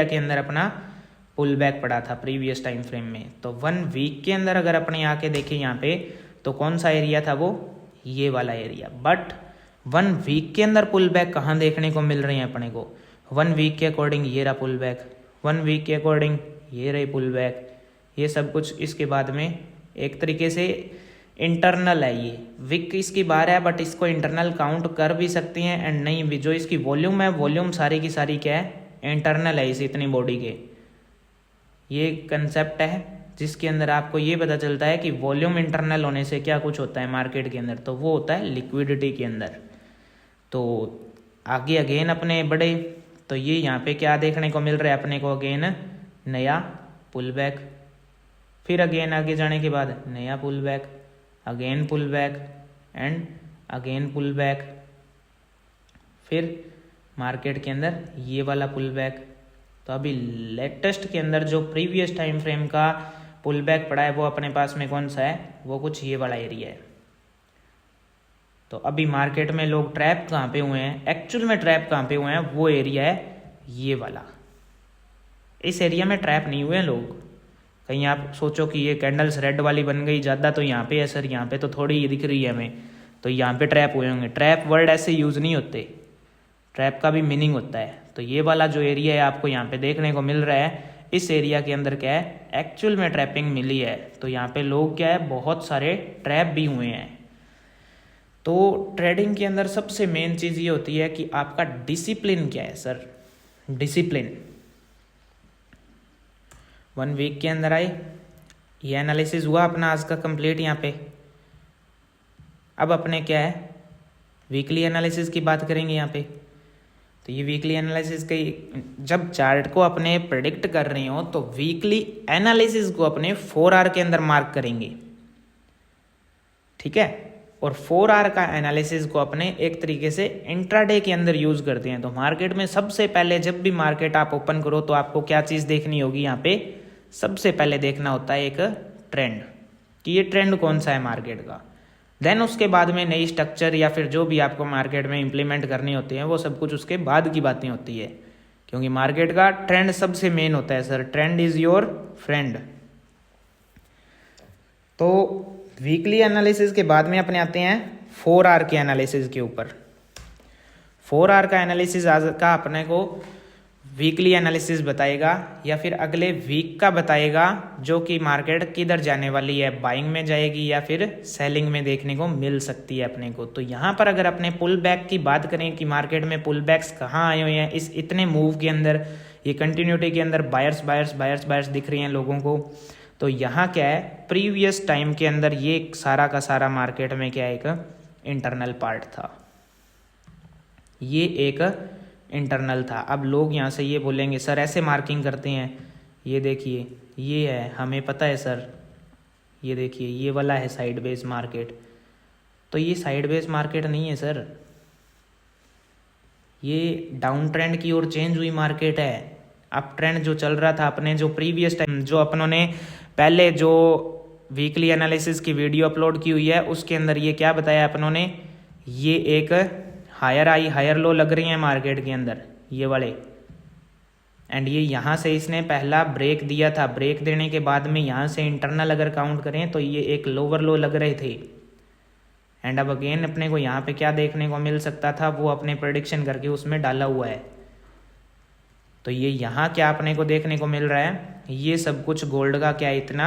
के अंदर अपना पुल बैक पड़ा था प्रीवियस टाइम फ्रेम में। तो 1 वीक के अंदर अगर अपने आके देखें यहाँ पे तो कौन सा एरिया था वो, ये वाला एरिया। बट 1 वीक के अंदर पुल बैक कहाँ देखने को मिल रही है अपने को? 1 वीक के अकॉर्डिंग ये रहा पुल बैक, 1 वीक के अकॉर्डिंग ये रही पुल बैक, ये सब कुछ इसके बाद में एक तरीके से इंटरनल है। ये विक इसकी बार है, बट इसको इंटरनल काउंट कर भी सकती हैं एंड नहीं भी। जो इसकी वॉल्यूम है, वॉल्यूम सारी की सारी क्या है? इंटरनल है इस इतनी बॉडी के। ये कंसेप्ट है जिसके अंदर आपको ये पता चलता है कि वॉल्यूम इंटरनल होने से क्या कुछ होता है मार्केट के अंदर, तो वो होता है लिक्विडिटी के अंदर। तो आगे अगेन अपने बड़े, तो ये यहाँ पे क्या देखने को मिल रहा है अपने को? अगेन नया पुल बैक, फिर अगेन आगे जाने के बाद नया pull back, again pull back and again pull back, फिर मार्केट के अंदर ये वाला पुल बैक। तो अभी लेटेस्ट के अंदर जो प्रीवियस टाइम फ्रेम का पुल बैक पड़ा है वो अपने पास में कौन सा है? वो कुछ ये वाला एरिया है। तो अभी मार्केट में लोग ट्रैप कहाँ पे हुए हैं? एक्चुअल में ट्रैप कहाँ पे हुए हैं? वो एरिया है ये वाला। इस एरिया में ट्रैप नहीं हुए हैं लोग। कहीं आप सोचो कि ये कैंडल्स रेड वाली बन गई ज़्यादा तो यहाँ पे है सर, यहाँ पे तो थोड़ी ही दिख रही है हमें, तो यहाँ पे ट्रैप हुए होंगे। ट्रैप वर्ड ऐसे यूज़ नहीं होते, ट्रैप का भी मीनिंग होता है। तो ये वाला जो एरिया है आपको यहाँ पे देखने को मिल रहा है, इस एरिया के अंदर क्या है? एक्चुअल में ट्रैपिंग मिली है। तो यहाँ पे लोग क्या है, बहुत सारे ट्रैप भी हुए हैं। तो ट्रेडिंग के अंदर सबसे मेन चीज़ ये होती है कि आपका डिसिप्लिन क्या है सर? डिसिप्लिन। 1 वीक के अंदर आए, ये एनालिसिस हुआ अपना आज का कंप्लीट यहाँ पे। अब अपने क्या है, वीकली एनालिसिस की बात करेंगे यहाँ पे। तो ये वीकली एनालिसिस की, जब चार्ट को अपने प्रेडिक्ट कर रहे हो तो वीकली एनालिसिस को अपने 4 आवर के अंदर मार्क करेंगे, ठीक है। और 4 आवर का एनालिसिस को अपने एक तरीके से इंट्राडे के अंदर यूज करते हैं। तो मार्केट में सबसे पहले जब भी मार्केट आप ओपन करो तो आपको क्या चीज देखनी होगी? यहाँ पे सबसे पहले देखना होता है एक ट्रेंड, कि ये ट्रेंड कौन सा है मार्केट का। देन उसके बाद में नई स्ट्रक्चर या फिर जो भी आपको मार्केट में इंप्लीमेंट करनी होती है वो सब कुछ उसके बाद की बातें होती है, क्योंकि मार्केट का ट्रेंड सबसे मेन होता है sir. Trend is your friend. तो वीकली एनालिसिस के बाद में अपने आते हैं 4 आवर के एनालिसिस के ऊपर। 4 आवर का एनालिसिस आज का अपने को वीकली एनालिसिस बताएगा या फिर अगले वीक का बताएगा, जो कि मार्केट किधर जाने वाली है, बाइंग में जाएगी या फिर सेलिंग में देखने को मिल सकती है अपने को। तो यहाँ पर अगर अपने पुल बैक की बात करें कि मार्केट में पुल बैक्स कहाँ आए हुए हैं इस इतने मूव के अंदर, ये कंटिन्यूटी के अंदर बायर्स बायर्स बायर्स बायर्स दिख रही हैं लोगों को। तो यहाँ क्या है, प्रीवियस टाइम के अंदर ये सारा का सारा मार्केट में क्या है, एक इंटरनल पार्ट था, ये एक इंटरनल था। अब लोग यहाँ से ये बोलेंगे सर ऐसे मार्किंग करते हैं, ये देखिए ये है, हमें पता है सर, ये देखिए ये वाला है साइड बेस मार्केट। तो ये साइड बेस मार्केट नहीं है सर, ये डाउन ट्रेंड की ओर चेंज हुई मार्केट है। अप ट्रेंड जो चल रहा था अपने जो प्रीवियस टाइम, जो अपनों ने पहले जो वीकली एनालिसिस की वीडियो अपलोड की हुई है उसके अंदर ये क्या बताया अपनों ने, ये एक हायर हाई हायर लो लग रही है मार्केट के अंदर ये वाले, एंड ये यहाँ से इसने पहला ब्रेक दिया था। ब्रेक देने के बाद में यहाँ से इंटरनल अगर काउंट करें तो ये एक लोअर लो लग रहे थे। एंड अब अगेन अपने को यहाँ पे क्या देखने को मिल सकता था, वो अपने प्रेडिक्शन करके उसमें डाला हुआ है। तो ये यहाँ क्या अपने को देखने को मिल रहा है, ये सब कुछ गोल्ड का क्या इतना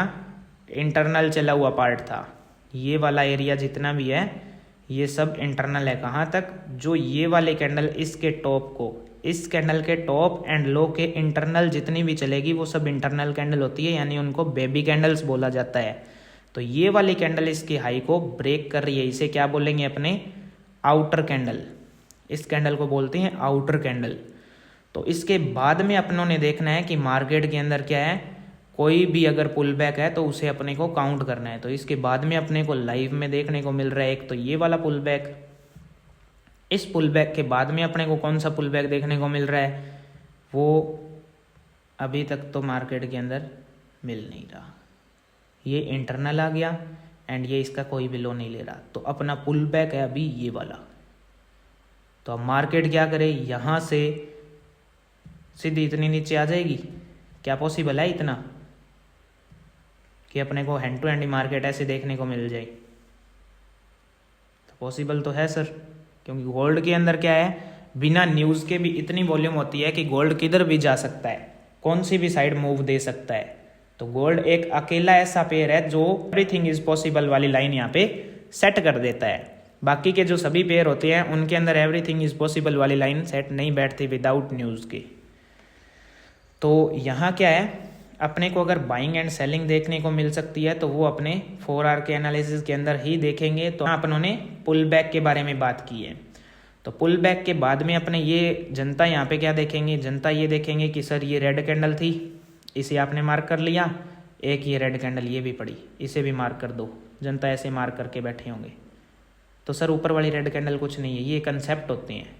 इंटरनल चला हुआ पार्ट था। ये वाला एरिया जितना भी है ये सब इंटरनल है। कहाँ तक, जो ये वाले कैंडल इसके टॉप को, इस कैंडल के टॉप एंड लो के इंटरनल जितनी भी चलेगी वो सब इंटरनल कैंडल होती है, यानी उनको बेबी कैंडल्स बोला जाता है। तो ये वाली कैंडल इसकी हाई को ब्रेक कर रही है, इसे क्या बोलेंगे अपने, आउटर कैंडल। इस कैंडल को बोलते हैं आउटर कैंडल। तो इसके बाद में अपनों ने देखना है कि मार्केट के अंदर क्या है, कोई भी अगर पुल बैक है तो उसे अपने को काउंट करना है। तो इसके बाद में अपने को लाइव में देखने को मिल रहा है एक तो ये वाला पुल बैक। इस पुल बैक के बाद में अपने को कौन सा पुल बैक देखने को मिल रहा है, वो अभी तक तो मार्केट के अंदर मिल नहीं रहा। ये इंटरनल आ गया एंड ये इसका कोई भी लो नहीं ले रहा, तो अपना पुल बैक है अभी ये वाला। तो अब मार्केट क्या करे, यहाँ से सीधी इतनी नीचे आ जाएगी, क्या पॉसिबल है इतना कि अपने को हैंड टू हैंड मार्केट ऐसे देखने को मिल जाए? तो पॉसिबल तो है सर, क्योंकि गोल्ड के अंदर क्या है, बिना न्यूज़ के भी इतनी वॉल्यूम होती है कि गोल्ड किधर भी जा सकता है, कौन सी भी साइड मूव दे सकता है। तो गोल्ड एक अकेला ऐसा पेयर है जो एवरीथिंग इज पॉसिबल वाली लाइन यहाँ पे सेट कर देता है। बाकी के जो सभी पेयर होते हैं उनके अंदर एवरीथिंग इज पॉसिबल वाली लाइन सेट नहीं बैठती विदाउट न्यूज़ के। तो यहाँ क्या है, अपने को अगर बाइंग एंड सेलिंग देखने को मिल सकती है तो वो अपने 4 आवर के एनालिसिस के अंदर ही देखेंगे। तो अपन ने पुल बैक के बारे में बात की है। तो पुल बैक के बाद में अपने ये जनता यहाँ पे क्या देखेंगे, जनता ये देखेंगे कि सर ये रेड कैंडल थी, इसे आपने मार्क कर लिया, एक ये रेड कैंडल ये भी पड़ी, इसे भी मार्क कर दो। जनता ऐसे मार्क करके बैठे होंगे। तो सर ऊपर वाली रेड कैंडल कुछ नहीं है, ये कंसेप्ट होते हैं।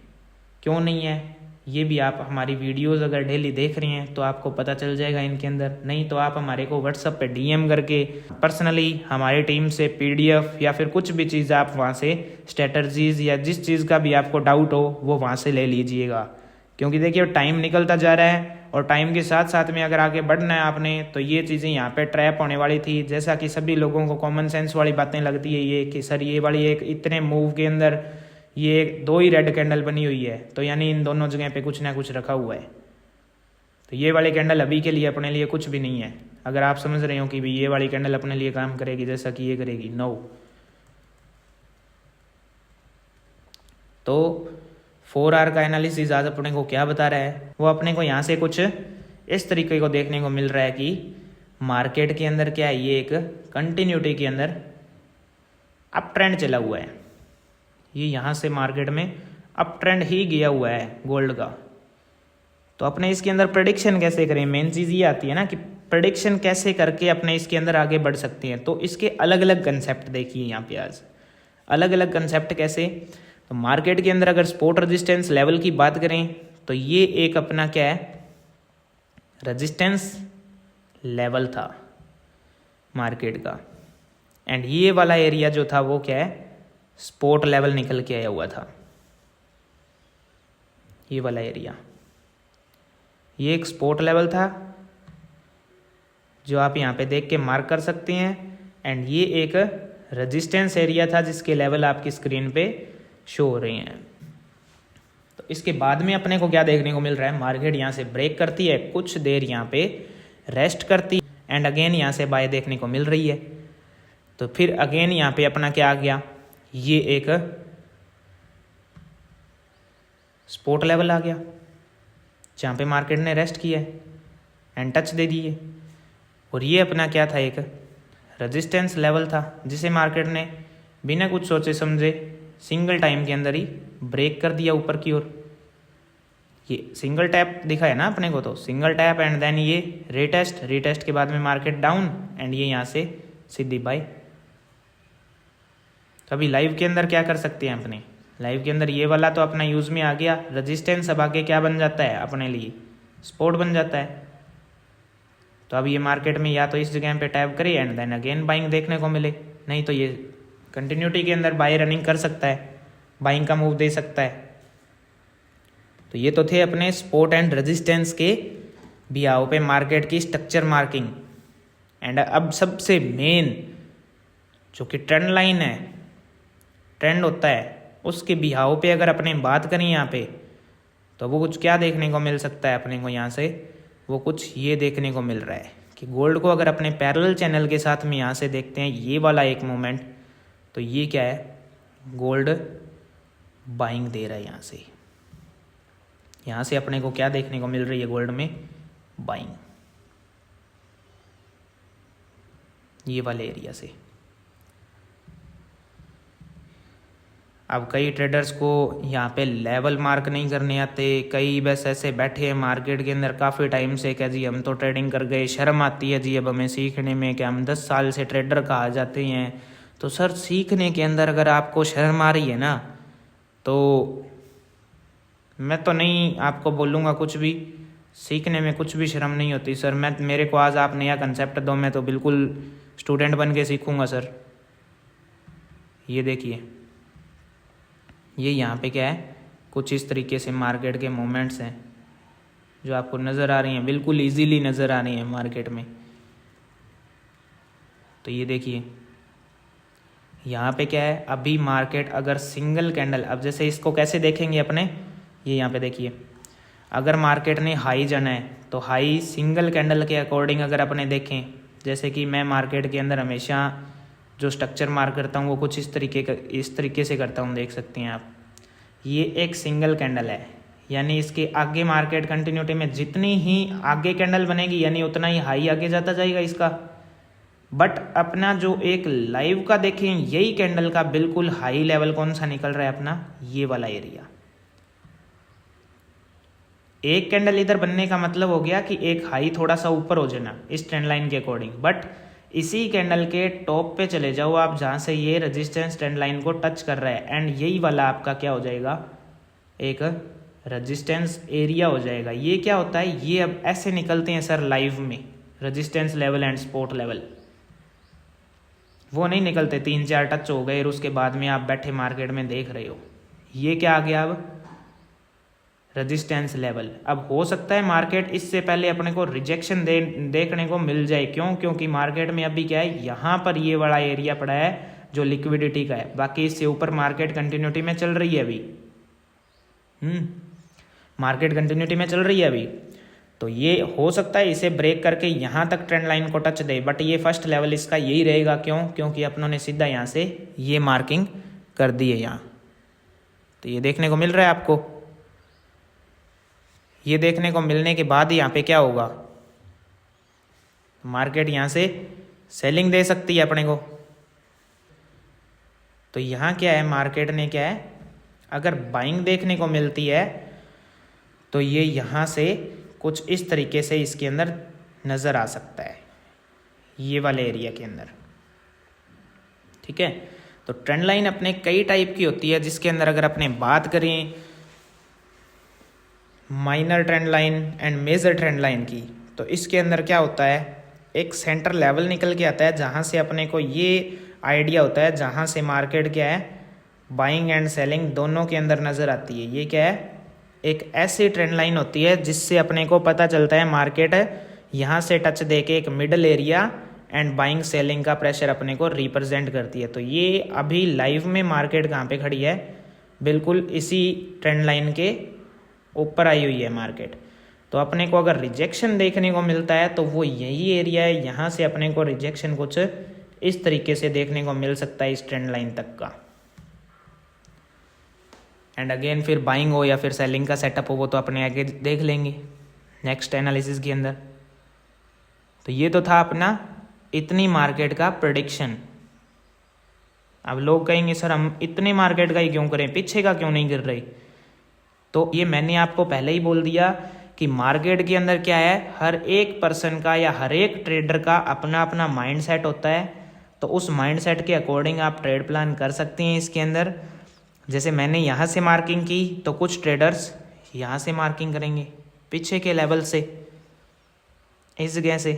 क्यों नहीं है, ये भी आप हमारी वीडियोस अगर डेली देख रहे हैं तो आपको पता चल जाएगा इनके अंदर। नहीं तो आप हमारे को व्हाट्सएप पे डीएम करके पर्सनली हमारी टीम से पीडीएफ या फिर कुछ भी चीज़ आप वहाँ से स्ट्रेटजीज या जिस चीज़ का भी आपको डाउट हो वो वहाँ से ले लीजिएगा। क्योंकि देखिए टाइम निकलता जा रहा है और टाइम के साथ साथ में अगर आगे बढ़ना है आपने तो ये चीज़ें यहाँ पे ट्रैप होने वाली थी। जैसा कि सभी लोगों को कॉमन सेंस वाली बातें लगती है ये कि सर ये वाली एक इतने मूव के अंदर ये 2 ही रेड कैंडल बनी हुई है, तो यानी इन दोनों जगह पे कुछ ना कुछ रखा हुआ है। तो ये वाली कैंडल अभी के लिए अपने लिए कुछ भी नहीं है। अगर आप समझ रहे हो कि भी ये वाली कैंडल अपने लिए काम करेगी जैसा कि ये करेगी, नो। तो 4 आवर का एनालिसिस आज अपने को क्या बता रहा है, वो अपने को यहाँ से कुछ इस तरीके को देखने को मिल रहा है कि मार्केट के अंदर क्या है, ये एक कंटिन्यूटी के अंदर अप ट्रेंड चला हुआ है। ये यहाँ से मार्केट में अप ट्रेंड ही गया हुआ है गोल्ड का। तो अपने इसके अंदर प्रेडिक्शन कैसे करें, मेन चीज़ ये आती है ना कि प्रेडिक्शन कैसे करके अपने इसके अंदर आगे बढ़ सकते हैं। तो इसके अलग अलग कंसेप्ट देखिए यहाँ पे आज, अलग अलग कंसेप्ट कैसे। तो मार्केट के अंदर अगर सपोर्ट रेजिस्टेंस लेवल की बात करें तो ये एक अपना क्या है, रेजिस्टेंस लेवल था मार्केट का। एंड ये वाला एरिया जो था वो क्या है, सपोर्ट लेवल निकल के आया हुआ था। ये वाला एरिया ये एक सपोर्ट लेवल था जो आप यहाँ पे देख के मार्क कर सकते हैं। एंड ये एक रेजिस्टेंस एरिया था जिसके लेवल आपकी स्क्रीन पे शो हो रहे हैं। तो इसके बाद में अपने को क्या देखने को मिल रहा है, मार्केट यहाँ से ब्रेक करती है, कुछ देर यहाँ पे रेस्ट करती एंड अगेन यहाँ से बाय देखने को मिल रही है। तो फिर अगेन यहाँ पे अपना क्या आ गया, ये एक सपोर्ट लेवल आ गया जहाँ पे मार्केट ने रेस्ट किया है एंड टच दे दिए। और ये अपना क्या था, एक रेजिस्टेंस लेवल था जिसे मार्केट ने बिना कुछ सोचे समझे सिंगल टाइम के अंदर ही ब्रेक कर दिया ऊपर की ओर। ये सिंगल टैप दिखा है ना अपने को, तो सिंगल टैप एंड देन ये रीटेस्ट, रीटेस्ट के बाद में मार्केट डाउन एंड ये यहाँ से सीधी बाय। तो अभी लाइव के अंदर क्या कर सकते हैं अपने, लाइव के अंदर ये वाला तो अपना यूज में आ गया रेजिस्टेंस, अब आगे क्या बन जाता है अपने लिए, सपोर्ट बन जाता है। तो अब ये मार्केट में या तो इस जगह पे टैप करे एंड देन अगेन बाइंग देखने को मिले, नहीं तो ये कंटिन्यूटी के अंदर बाय रनिंग कर सकता है, बाइंग का मूव दे सकता है। तो ये तो थे अपने सपोर्ट एंड रेजिस्टेंस के बिहाव पे मार्केट की स्ट्रक्चर मार्किंग। एंड अब सबसे मेन जो कि ट्रेंड लाइन है, ट्रेंड होता है, उसके बिहाव पे अगर अपने बात करें यहाँ पे तो वो कुछ क्या देखने को मिल सकता है अपने को, यहाँ से वो कुछ ये देखने को मिल रहा है कि गोल्ड को अगर अपने पैरेलल चैनल के साथ में यहाँ से देखते हैं ये वाला एक मोमेंट, तो ये क्या है, गोल्ड बाइंग दे रहा है यहाँ से। यहाँ से अपने को क्या देखने को मिल रही है गोल्ड में, बाइंग, ये वाले एरिया से। अब कई ट्रेडर्स को यहाँ पे लेवल मार्क नहीं करने आते, कई बस ऐसे बैठे हैं मार्केट के अंदर काफ़ी टाइम से क्या जी हम तो ट्रेडिंग कर गए, शर्म आती है जी अब हमें सीखने में, कि हम 10 साल से ट्रेडर कहा जाते हैं। तो सर सीखने के अंदर अगर आपको शर्म आ रही है ना, तो मैं तो नहीं आपको बोलूँगा कुछ भी, सीखने में कुछ भी शर्म नहीं होती सर। मेरे को आज आप नया कंसेप्ट दो, मैं तो बिल्कुल स्टूडेंट बन के सीखूँगा सर। ये देखिए, ये यहाँ पे क्या है, कुछ इस तरीके से मार्केट के मोमेंट्स हैं जो आपको नज़र आ रही हैं, बिल्कुल इजीली नज़र आ रही हैं मार्केट में। तो ये देखिए, यहाँ पे क्या है, अभी मार्केट अगर सिंगल कैंडल, अब जैसे इसको कैसे देखेंगे अपने, ये यहाँ पे देखिए, अगर मार्केट ने हाई जाना है तो हाई सिंगल कैंडल के अकॉर्डिंग अगर अपने देखें, जैसे कि मैं मार्केट के अंदर हमेशा जो स्ट्रक्चर मार्क करता हूँ वो कुछ इस तरीके से करता हूँ, देख सकते हैं आप। ये एक सिंगल कैंडल है, यानी इसके आगे मार्केट कंटिन्यूटी में जितनी ही आगे कैंडल बनेगी यानी उतना ही हाई आगे जाता जाएगा इसका। बट अपना जो एक लाइव का देखें, यही कैंडल का बिल्कुल हाई लेवल कौन सा निकल रहा है अपना, ये वाला एरिया। एक कैंडल इधर बनने का मतलब हो गया कि एक हाई थोड़ा सा ऊपर हो जाना इस ट्रेंड लाइन के अकॉर्डिंग, बट इसी कैंडल के टॉप पे चले जाओ आप जहां से ये रेजिस्टेंस ट्रेंड लाइन को टच कर रहा है, एंड यही वाला आपका क्या हो जाएगा, एक रेजिस्टेंस एरिया हो जाएगा। ये क्या होता है, ये अब ऐसे निकलते हैं सर लाइव में, resistance level and support level, वो नहीं निकलते 3-4 टच हो गए और उसके बाद में आप बैठे मार्केट में देख रहे हो। ये क्या आ गया अब, रेजिस्टेंस लेवल। अब हो सकता है मार्केट इससे पहले अपने को रिजेक्शन देखने को मिल जाए, क्यों, क्योंकि मार्केट में अभी क्या है, यहाँ पर ये वाला एरिया पड़ा है जो लिक्विडिटी का है, बाकी इससे ऊपर मार्केट कंटिन्यूटी में चल रही है अभी। मार्केट कंटिन्यूटी में चल रही है अभी, तो ये हो सकता है इसे ब्रेक करके यहाँ तक ट्रेंड लाइन को टच दे, बट ये फर्स्ट लेवल इसका यही रहेगा। क्यों, क्योंकि अपनों ने सीधा यहाँ से ये मार्किंग कर दी है यहाँ, तो ये देखने को मिल रहा है आपको। ये देखने को मिलने के बाद यहाँ पे क्या होगा, मार्केट यहाँ से सेलिंग दे सकती है अपने को। तो यहाँ क्या है, मार्केट ने क्या है, अगर बाइंग देखने को मिलती है तो ये यहाँ से कुछ इस तरीके से इसके अंदर नज़र आ सकता है, ये वाले एरिया के अंदर। ठीक है, तो ट्रेंड लाइन अपने कई टाइप की होती है, जिसके अंदर अगर अपने बात करें minor trend line and major trend line की, तो इसके अंदर क्या होता है, एक सेंटर लेवल निकल के आता है जहाँ से अपने को ये आइडिया होता है, जहाँ से मार्केट क्या है, बाइंग एंड सेलिंग दोनों के अंदर नज़र आती है। ये क्या है, एक ऐसी ट्रेंड लाइन होती है जिससे अपने को पता चलता है मार्केट यहाँ से टच दे के एक middle area and buying selling का प्रेशर अपने को रिप्रेजेंट करती है। तो ये अभी लाइव में मार्केट कहाँ पे खड़ी है, बिल्कुल इसी ट्रेंड लाइन के ऊपर आई हुई है मार्केट। तो अपने को अगर रिजेक्शन देखने को मिलता है तो वो यही एरिया है, यहाँ से अपने को रिजेक्शन कुछ इस तरीके से देखने को मिल सकता है इस ट्रेंड लाइन तक का। एंड अगेन फिर बाइंग हो या फिर सेलिंग का सेटअप हो वो तो अपने आगे देख लेंगे नेक्स्ट एनालिसिस के अंदर। तो ये तो था अपना इतनी मार्केट का प्रेडिक्शन। अब लोग कहेंगे सर हम इतने मार्केट का ही क्यों करें, पीछे का क्यों नहीं गिर रही। तो ये मैंने आपको पहले ही बोल दिया कि मार्केट के अंदर क्या है, हर एक पर्सन का या हर एक ट्रेडर का अपना अपना माइंड सेट होता है। तो उस माइंड सेट के अकॉर्डिंग आप ट्रेड प्लान कर सकते हैं इसके अंदर। जैसे मैंने यहाँ से मार्किंग की तो कुछ ट्रेडर्स यहाँ से मार्किंग करेंगे पीछे के लेवल से, इस जगह से।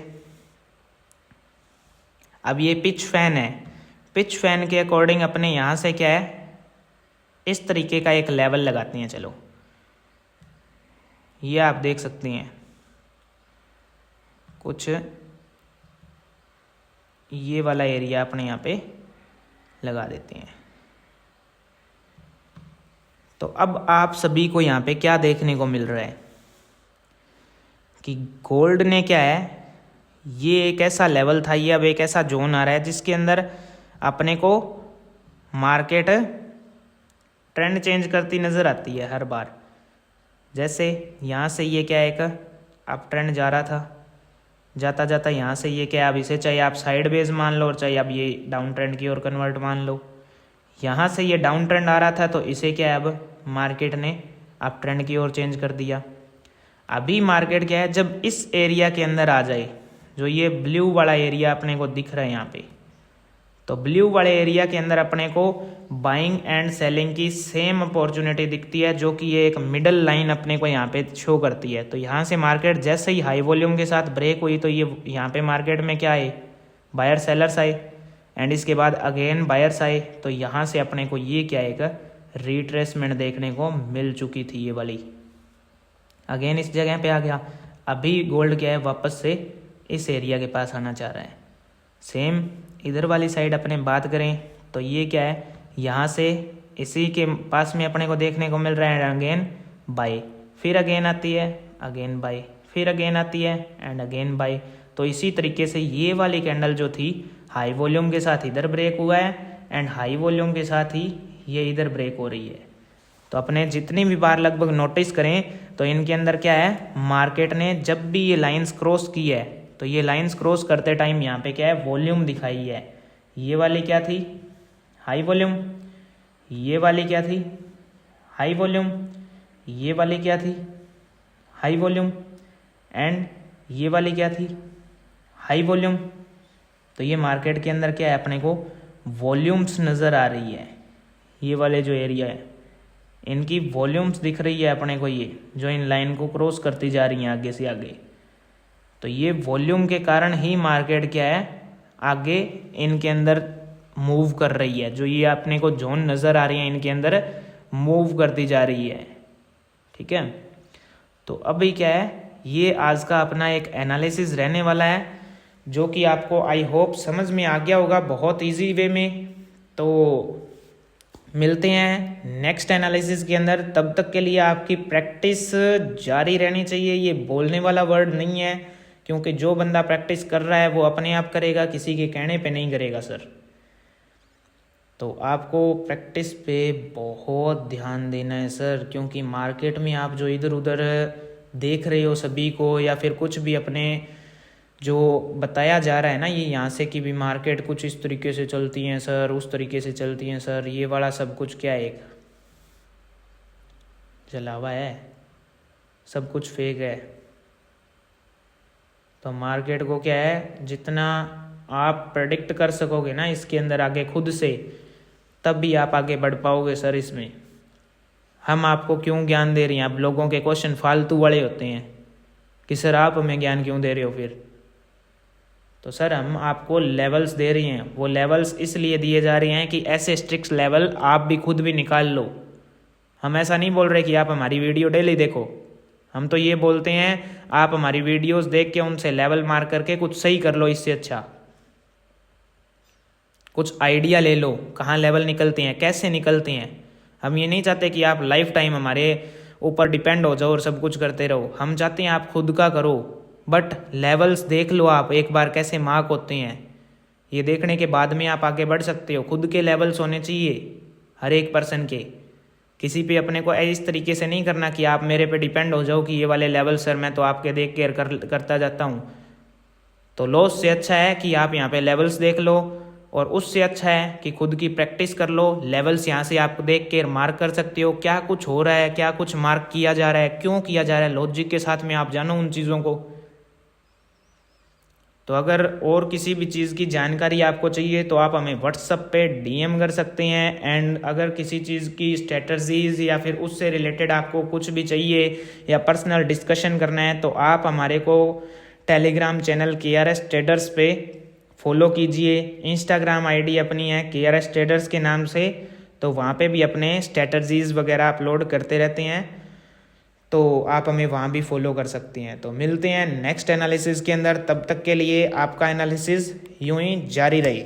अब ये पिच फैन है, पिच फैन के अकॉर्डिंग अपने यहाँ से क्या है, इस तरीके का एक लेवल लगाते हैं। चलो ये आप देख सकते हैं, कुछ ये वाला एरिया अपने यहाँ पे लगा देते हैं। तो अब आप सभी को यहाँ पे क्या देखने को मिल रहा है कि गोल्ड ने क्या है, ये एक ऐसा लेवल था, ये अब एक ऐसा जोन आ रहा है जिसके अंदर अपने को मार्केट ट्रेंड चेंज करती नज़र आती है हर बार। जैसे यहाँ से ये क्या एक अप ट्रेंड जा रहा था, जाता जाता यहाँ से ये क्या, अब इसे चाहे आप साइड वेज मान लो और चाहे आप ये डाउन ट्रेंड की ओर कन्वर्ट मान लो। यहाँ से ये डाउन ट्रेंड आ रहा था तो इसे क्या है, अब मार्केट ने अप ट्रेंड की ओर चेंज कर दिया। अभी मार्केट क्या है, जब इस एरिया के अंदर आ जाए, जो ये ब्लू वाला एरिया अपने को दिख रहा है यहाँ पे, तो ब्लू वाले एरिया के अंदर अपने को बाइंग एंड सेलिंग की सेम अपॉर्चुनिटी दिखती है, जो कि ये एक मिडल लाइन अपने को यहाँ पे शो करती है। तो यहाँ से मार्केट जैसे ही हाई वॉल्यूम के साथ ब्रेक हुई तो ये यहाँ पे मार्केट में क्या आए, बायर सेलर्स आए, एंड इसके बाद अगेन बायर्स आए। तो यहाँ से अपने को ये क्या एक रिट्रेसमेंट देखने को मिल चुकी थी, ये वाली अगेन इस जगह पे आ गया। अभी गोल्ड क्या है, वापस से इस एरिया के पास आना चाह रहा है। सेम इधर वाली साइड अपने बात करें तो ये क्या है, यहाँ से इसी के पास में अपने को देखने को मिल रहा है अगेन बाई, फिर अगेन आती है, अगेन बाई, फिर अगेन आती है एंड अगेन बाई। तो इसी तरीके से ये वाली कैंडल जो थी हाई वॉल्यूम के साथ इधर ब्रेक हुआ है एंड हाई वॉल्यूम के साथ ही ये इधर ब्रेक हो रही है। तो अपने जितनी भी बार लगभग नोटिस करें तो इनके अंदर क्या है, मार्केट ने जब भी ये लाइंस क्रॉस की है तो ये लाइंस क्रॉस करते टाइम यहाँ पे क्या है, वॉल्यूम दिखाई है। ये वाली क्या थी, हाई वॉल्यूम, ये वाली क्या थी, हाई वॉल्यूम, ये वाली क्या थी, हाई वॉल्यूम एंड ये वाली क्या थी, हाई वॉल्यूम। तो ये मार्केट के अंदर क्या है, अपने को वॉल्यूम्स नज़र आ रही है। ये वाले जो एरिया है इनकी वॉल्यूम्स दिख रही है अपने को, ये जो इन लाइन को क्रॉस करती जा रही हैं आगे से आगे। तो ये वॉल्यूम के कारण ही मार्केट क्या है, आगे इनके अंदर मूव कर रही है। जो ये अपने को जोन नज़र आ रही है इनके अंदर मूव करती जा रही है। ठीक है, तो अभी क्या है, ये आज का अपना एक एनालिसिस रहने वाला है जो कि आपको आई होप समझ में आ गया होगा बहुत इजी वे में। तो मिलते हैं नेक्स्ट एनालिसिस के अंदर, तब तक के लिए आपकी प्रैक्टिस जारी रहनी चाहिए। ये बोलने वाला वर्ड नहीं है, क्योंकि जो बंदा प्रैक्टिस कर रहा है वो अपने आप करेगा, किसी के कहने पे नहीं करेगा सर। तो आपको प्रैक्टिस पे बहुत ध्यान देना है सर, क्योंकि मार्केट में आप जो इधर उधर देख रहे हो सभी को, या फिर कुछ भी अपने जो बताया जा रहा है ना ये यहाँ से कि भी मार्केट कुछ इस तरीके से चलती हैं सर, उस तरीके से चलती हैं सर, ये वाला सब कुछ क्या है, एक जलावा है, सब कुछ फेक है। तो मार्केट को क्या है, जितना आप प्रेडिक्ट कर सकोगे ना इसके अंदर आगे खुद से, तब भी आप आगे बढ़ पाओगे सर। इसमें हम आपको क्यों ज्ञान दे रहे हैं, आप लोगों के क्वेश्चन फालतू वाले होते हैं कि सर आप हमें ज्ञान क्यों दे रहे हो फिर। तो सर हम आपको लेवल्स दे रहे हैं, वो लेवल्स इसलिए दिए जा रहे हैं कि ऐसे स्ट्रिक्ट लेवल आप भी खुद भी निकाल लो। हम ऐसा नहीं बोल रहे कि आप हमारी वीडियो डेली देखो, हम तो ये बोलते हैं आप हमारी वीडियोस देख के उनसे लेवल मार करके कुछ सही कर लो, इससे अच्छा कुछ आइडिया ले लो कहाँ लेवल निकलते हैं, कैसे निकलते हैं। हम ये नहीं चाहते कि आप लाइफ टाइम हमारे ऊपर डिपेंड हो जाओ और सब कुछ करते रहो, हम चाहते हैं आप खुद का करो, बट लेवल्स देख लो आप एक बार कैसे मार्क होते हैं। ये देखने के बाद में आप आगे बढ़ सकते हो। खुद के लेवल्स होने चाहिए हर एक पर्सन के, किसी पे अपने को इस तरीके से नहीं करना कि आप मेरे पे डिपेंड हो जाओ कि ये वाले लेवल सर मैं तो आपके देख के करता जाता हूँ। तो लॉस से अच्छा है कि आप यहाँ पे लेवल्स देख लो, और उससे अच्छा है कि खुद की प्रैक्टिस कर लो। लेवल्स यहाँ से आप देख के मार्क कर सकते हो, क्या कुछ हो रहा है, क्या कुछ मार्क किया जा रहा है, क्यों किया जा रहा है, लॉजिक के साथ में आप जानो उन चीज़ों को। तो अगर और किसी भी चीज़ की जानकारी आपको चाहिए तो आप हमें व्हाट्सएप पे डीएम कर सकते हैं। एंड अगर किसी चीज़ की स्ट्रेटजीज या फिर उससे रिलेटेड आपको कुछ भी चाहिए या पर्सनल डिस्कशन करना है तो आप हमारे को टेलीग्राम चैनल KRS ट्रेडर्स पे फॉलो कीजिए। इंस्टाग्राम आईडी अपनी है KRS ट्रेडर्स के नाम से, तो वहाँ पे भी अपने स्ट्रेटजीज वगैरह अपलोड करते रहते हैं, तो आप हमें वहाँ भी फॉलो कर सकते हैं। तो मिलते हैं नेक्स्ट एनालिसिस के अंदर, तब तक के लिए आपका एनालिसिस यूं ही जारी रही।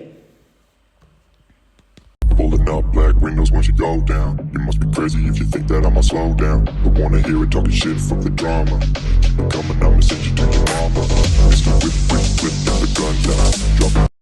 Pulling up black windows once you go down. You must be crazy if you think that I'ma slow down. Don't wanna hear it talking shit, fuck the drama. Keep it coming, I'ma send you to your mama. Mr. Whip, whip, whip, get the guns out. Drop it.